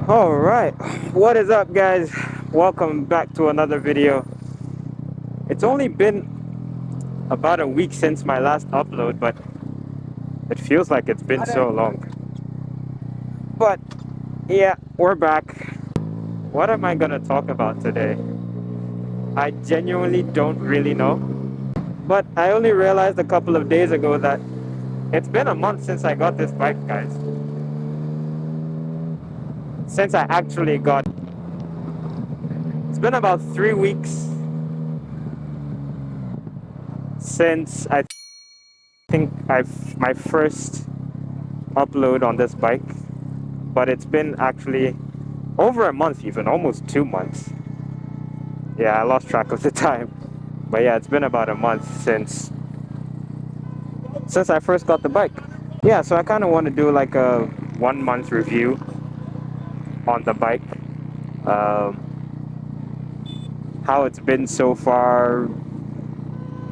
All right, what is up, guys? Welcome back to another video. It's only been about a week since my last upload, but it feels like it's been so long. But yeah, we're back. What am I gonna talk about today? I genuinely don't really know, but I only realized a couple of days ago that it's been a month since I got this bike, guys. Since I actually got it. It's been about 3 weeks since I think I've my first upload on this bike, but it's been actually over a month, even almost 2 months. Yeah, I lost track of the time, but yeah, it's been about a month since I first got the bike. Yeah, so I kind of want to do like a 1 month review on the bike, um, how it's been so far,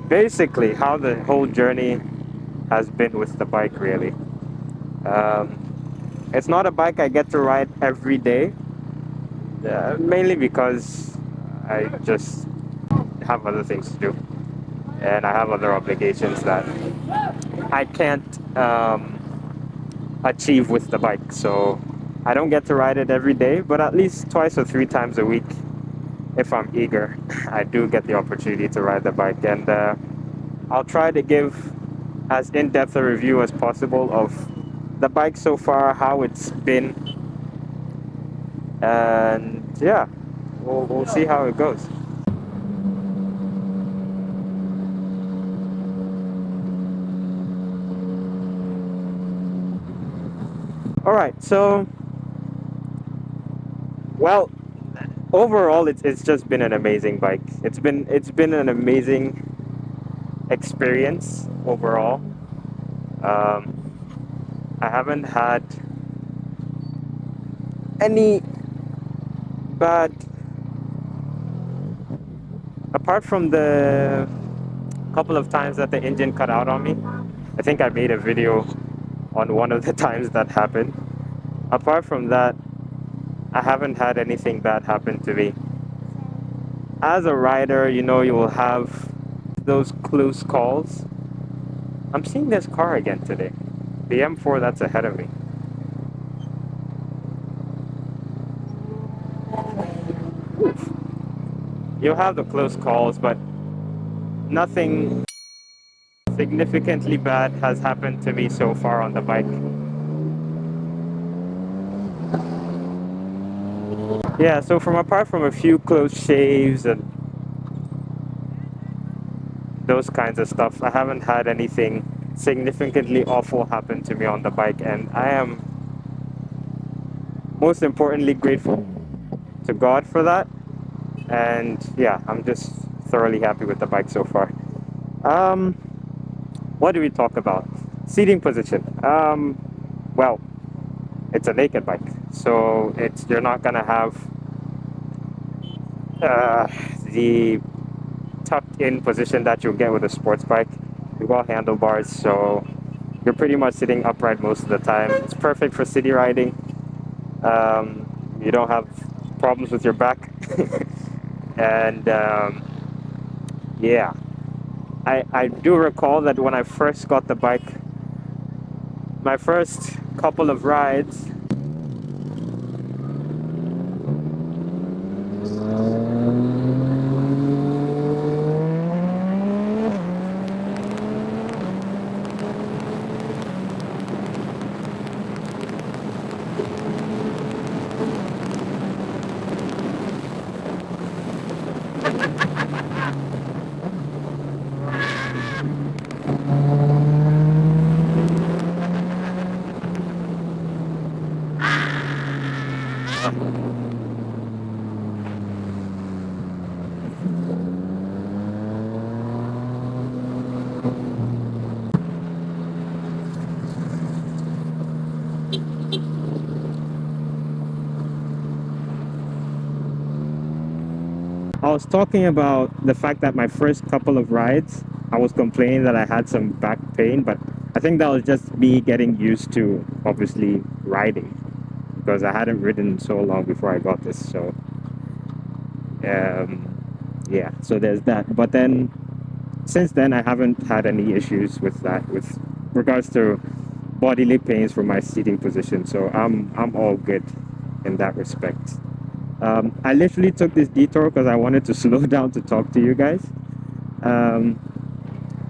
basically how the whole journey has been with the bike, really. um, it's not a bike I get to ride every day, mainly because I just have other things to do and I have other obligations that I can't achieve with the bike. So I don't get to ride it every day, but at least twice or three times a week, if I'm eager, I do get the opportunity to ride the bike. And I'll try to give as in-depth a review as possible of the bike so far, how it's been, and yeah, we'll see how it goes. All right, so well, overall, it's just been an amazing bike. It's been an amazing experience overall. Um, I haven't had any bad, apart from the couple of times that the engine cut out on me. I think I made a video on one of the times that happened. Apart from that, I haven't had anything bad happen to me. As a rider, you will have those close calls. I'm seeing this car again today. The M4 that's ahead of me. Oof. You'll have the close calls, but nothing significantly bad has happened to me so far on the bike. Yeah, so apart from a few close shaves and those kinds of stuff, I haven't had anything significantly awful happen to me on the bike, and I am most importantly grateful to God for that. And yeah, I'm just thoroughly happy with the bike so far. Um, what do we talk about? Seating position. Well, it's a naked bike, so you're not gonna have the tucked in position that you'll get with a sports bike. You've got handlebars, so you're pretty much sitting upright most of the time. It's perfect for city riding. You don't have problems with your back. And yeah, I do recall that when I first got the bike, my first couple of rides, I was talking about the fact that my first couple of rides, I was complaining that I had some back pain, but I think that was just me getting used to obviously riding. because I hadn't ridden so long before I got this. So yeah, so there's that. But then since then, I haven't had any issues with that, with regards to bodily pains from my seating position. So I'm all good in that respect. I literally took this detour because I wanted to slow down to talk to you guys. Um,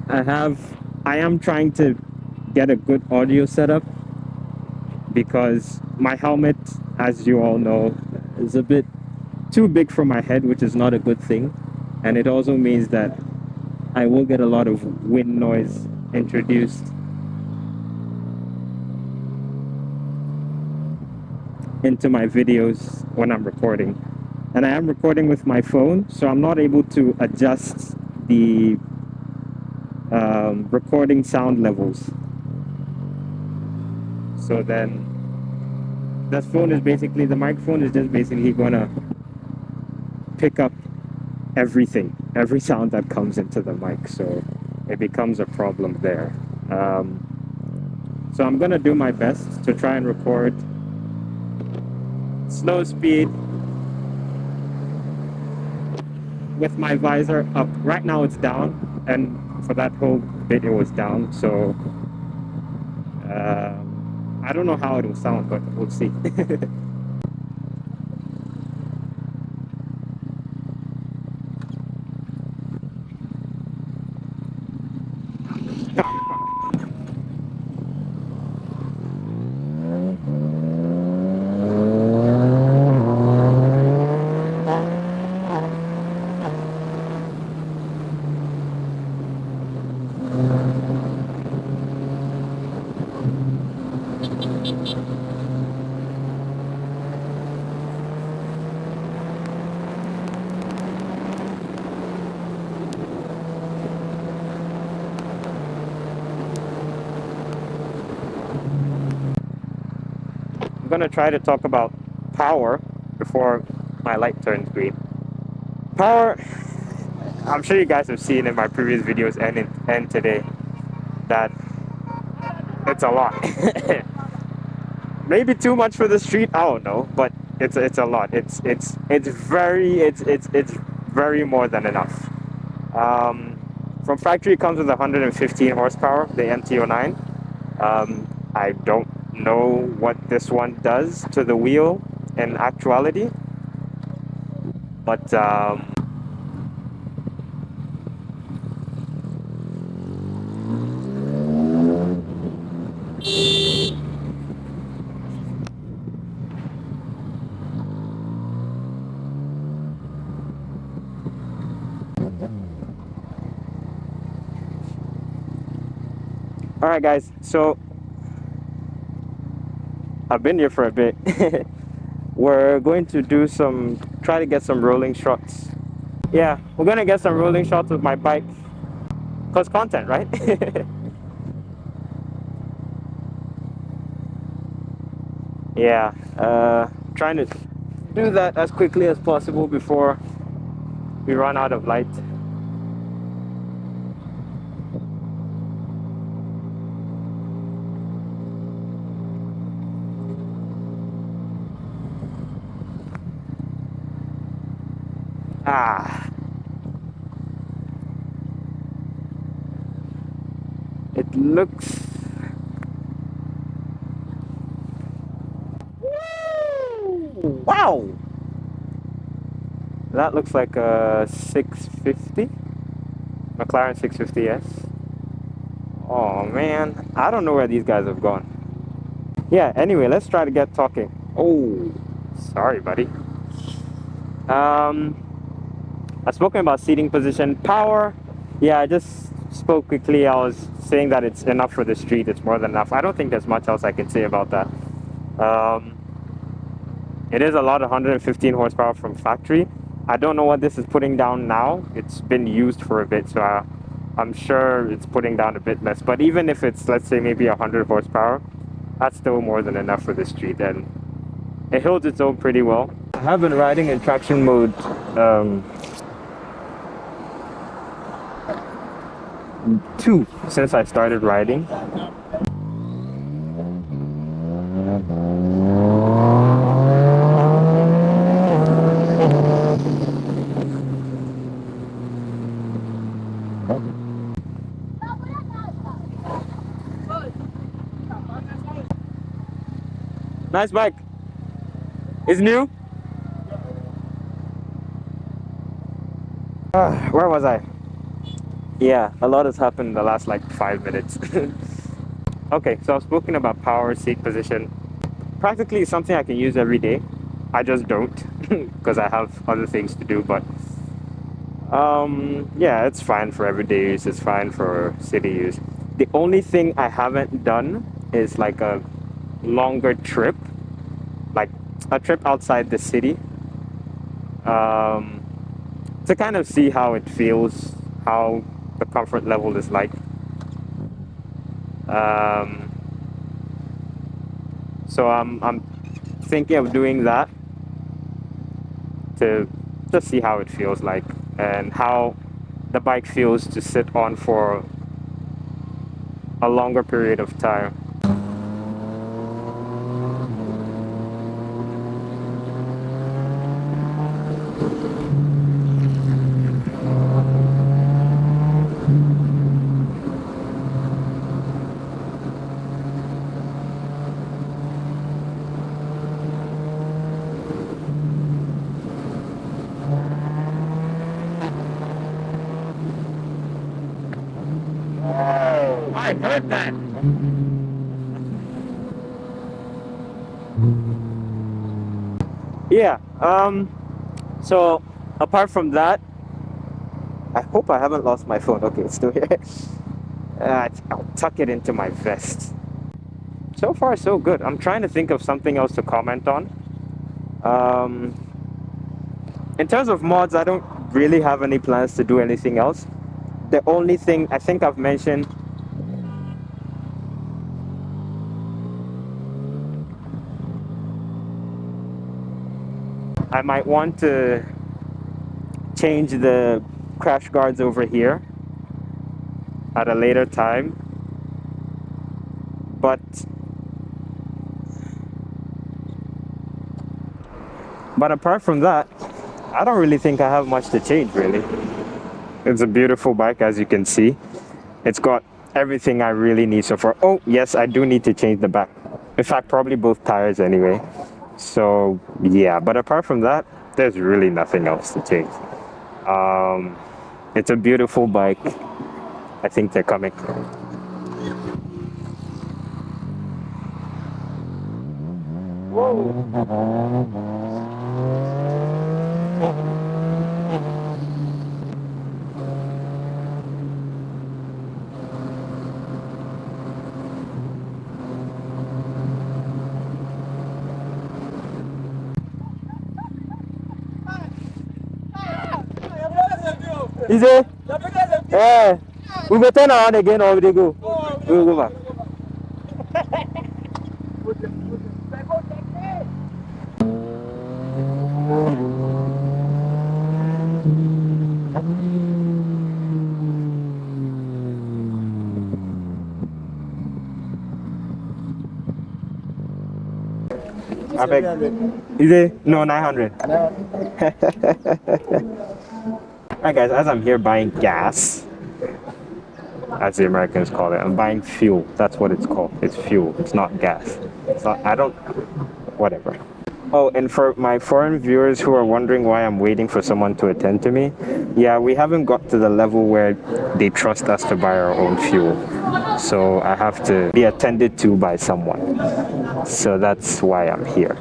I am trying to get a good audio setup because my helmet, as you all know, is a bit too big for my head, which is not a good thing. And it also means that I will get a lot of wind noise introduced into my videos when I'm recording. And I am recording with my phone, so I'm not able to adjust the recording sound levels. So then that phone is basically, the microphone is just basically gonna pick up everything, every sound that comes into the mic. So it becomes a problem there. So I'm gonna do my best to try and record slow speed with my visor up. Right now it's down, and for that whole bit it was down. So I don't know how it will sound, but we'll see. I'm gonna try to talk about power before my light turns green. Power, I'm sure you guys have seen in my previous videos and today that it's a lot. Maybe too much for the street, I don't know, but it's a lot. It's very more than enough. From factory it comes with 115 horsepower, the MT-09. I don't know what this one does to the wheel in actuality, but all right, guys. So I've been here for a bit. We're going to do try to get some rolling shots. Yeah, we're gonna get some rolling shots with my bike. Cause content, right? Yeah, trying to do that as quickly as possible before we run out of light. Ah, it looks. Woo! Wow! That looks like a 650 McLaren 650S. Oh man, I don't know where these guys have gone. Yeah, anyway, let's try to get talking. Oh, sorry, buddy. I've spoken about seating position. Power, yeah, I just spoke quickly. I was saying that it's enough for the street. It's more than enough. I don't think there's much else I can say about that. It is a lot of 115 horsepower from factory. I don't know what this is putting down now. It's been used for a bit, so I'm sure it's putting down a bit less. But even if it's, let's say, maybe 100 horsepower, that's still more than enough for the street, and it holds its own pretty well. I have been riding in traction mode 2 since I started riding. Nice bike. It's new? Where was I? Yeah, a lot has happened in the last like 5 minutes. Okay, so I've spoken about power, seat position. Practically it's something I can use every day. I just don't because I have other things to do, but yeah, it's fine for everyday use, it's fine for city use. The only thing I haven't done is like a longer trip, like a trip outside the city, um, to kind of see how it feels, how the comfort level is like. Um, so I'm thinking of doing that to just see how it feels like and how the bike feels to sit on for a longer period of time. Oh, I heard that. Yeah. So apart from that, I hope I haven't lost my phone. Okay, it's still here. I'll tuck it into my vest. So far, so good. I'm trying to think of something else to comment on. Um, in terms of mods, I don't really have any plans to do anything else. The only thing I think I've mentioned, I might want to change the crash guards over here at a later time. But apart from that, I don't really think I have much to change really. It's a beautiful bike, as you can see. It's got everything I really need so far. Oh, yes, I do need to change the back. In fact, probably both tires anyway. So, yeah, but apart from that, there's really nothing else to change. It's a beautiful bike. I think they're coming. Whoa. Is it? Yeah. We will turn around again or we go? We will go back. I beg. Is it? No, 900. Alright guys, as I'm here buying gas, as the Americans call it, I'm buying fuel. That's what it's called. It's fuel. It's not gas. It's not, I don't, whatever. Oh, and for my foreign viewers who are wondering why I'm waiting for someone to attend to me, yeah, we haven't got to the level where they trust us to buy our own fuel. So I have to be attended to by someone. So that's why I'm here.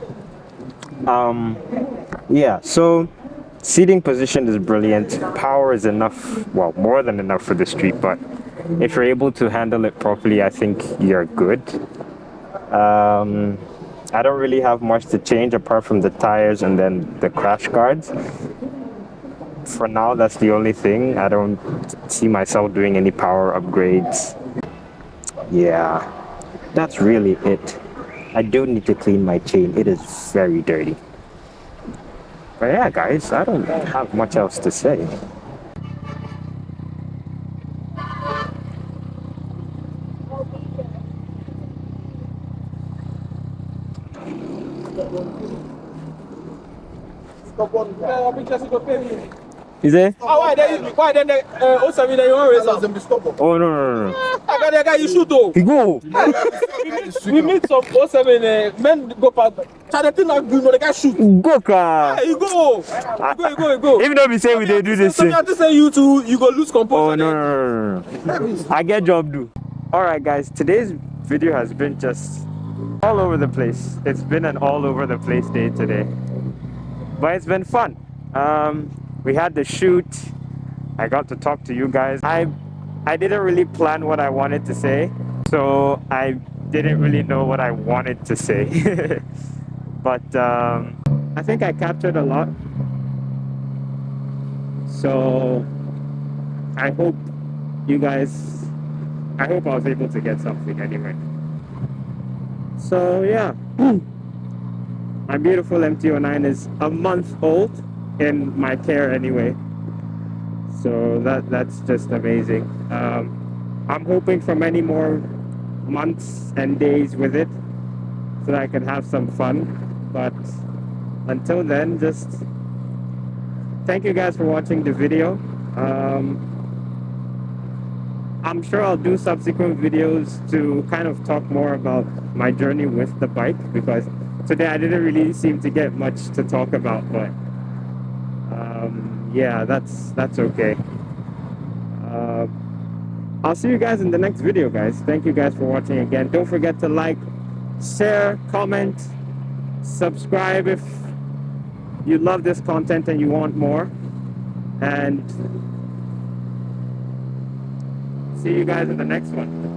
Yeah, so seating position is brilliant. Power is enough, well, more than enough for the street, but if you're able to handle it properly, I think you're good. I don't really have much to change apart from the tires and then the crash guards. For now, that's the only thing. I don't see myself doing any power upgrades. Yeah, that's really it. I do need to clean my chain. It is very dirty. But yeah, guys, I don't have much else to say. Is it? Oh, why then? Oh, no, no, no, no. Oh, no, no, no, no. my God, that guy you shoot though. He go. We meet some 07 men go past. The thing not good, no, the guy shoot. Go car. Yeah, you go. You go. Even though we say we do this So thing. me have to say you too, you go lose composure. Oh no. I get job do. Alright guys, today's video has been just all over the place. It's been an all over the place day today. But it's been fun. We had the shoot. I got to talk to you guys. I didn't really plan what I wanted to say, so I didn't really know what I wanted to say. But I think I captured a lot. So I hope you guys, I hope I was able to get something anyway. So yeah, my beautiful MT-09 is a month old in my care anyway. So that's just amazing. I'm hoping for many more months and days with it so that I can have some fun. But until then, just thank you guys for watching the video. I'm sure I'll do subsequent videos to kind of talk more about my journey with the bike, because today I didn't really seem to get much to talk about, but yeah, that's okay. I'll see you guys in the next video, guys. Thank you guys for watching again. Don't forget to like, share, comment, subscribe if you love this content and you want more, and see you guys in the next one.